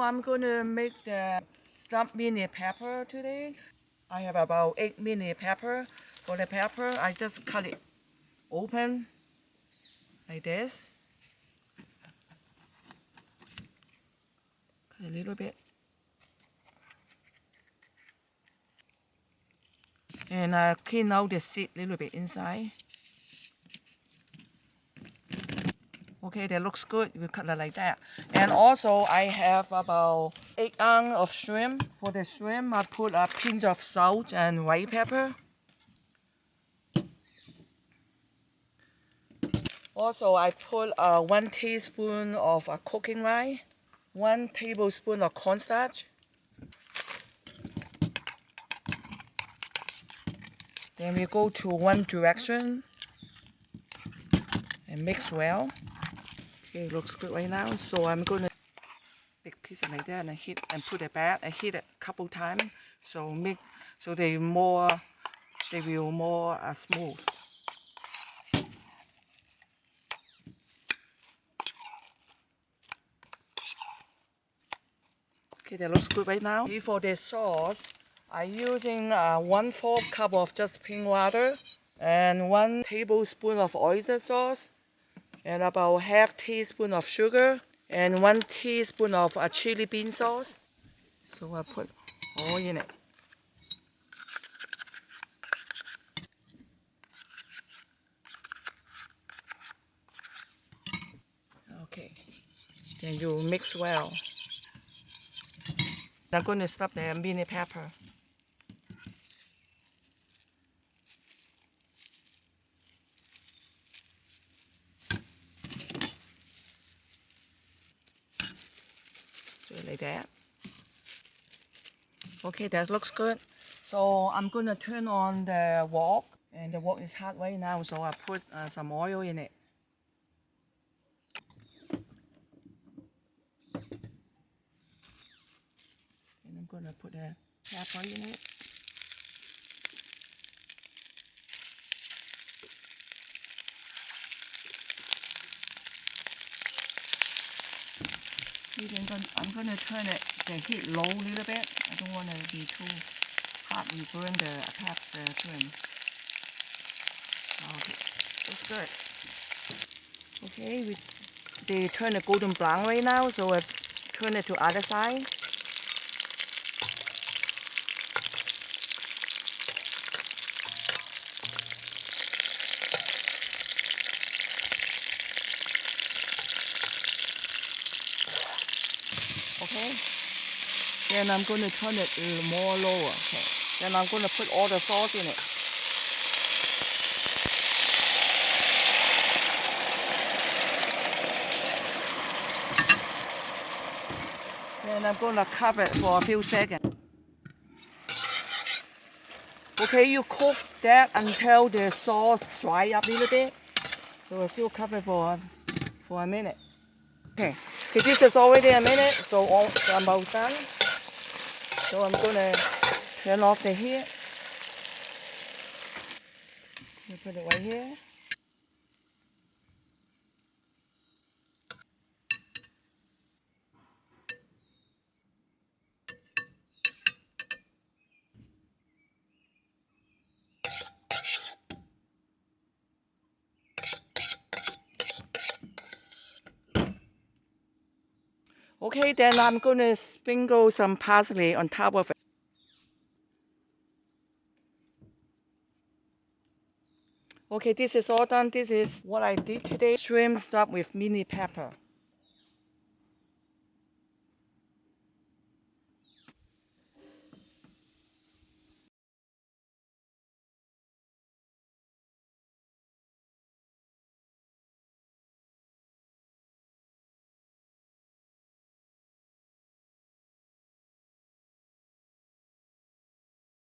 I'm gonna make the stuffed mini pepper today. I have about 8 mini pepper. For the pepper, I just cut it open like this. Cut a little bit. And I clean out the seed a little bit inside. Okay, that looks good. You cut it like that. And also, I have about 8 ounces of shrimp. For the shrimp, I put a pinch of salt and white pepper. Also, I put 1 teaspoon of cooking lye, 1 tablespoon of cornstarch. Then we go to one direction and mix well. Okay, it looks good right now. So I'm gonna big piece like that and hit and put it back and hit it a couple times so they will more smooth. Okay, that looks good right now. For the sauce, I'm using 1/4 cup of just plain water and 1 tablespoon of oyster sauce and about half teaspoon of sugar and 1 teaspoon of chili bean sauce. So I put all in it. Okay, then you mix well. I'm going to stuff the mini pepper. So like that. Okay, that looks good. So I'm going to turn on the wok, and the wok is hot right now, so I put some oil in it. And I'm going to put the pepper in it. I'm going to turn the heat low a little bit. I don't want it to be too hot. We burn the shrimp. Okay, looks good. Okay, they turn the golden brown right now, so I turn it to other side. Okay, then I'm going to turn it more lower. Okay, then I'm going to put all the sauce in it. Then I'm going to cover it for a few seconds. Okay, you cook that until the sauce dry up a little bit. So I still cover for a minute. Okay, this is already a minute, so I'm almost done. So I'm gonna turn off the heat. Put it right here. Okay, then I'm gonna sprinkle some parsley on top of it. Okay, this is all done. This is what I did today. Shrimp stuffed with mini pepper.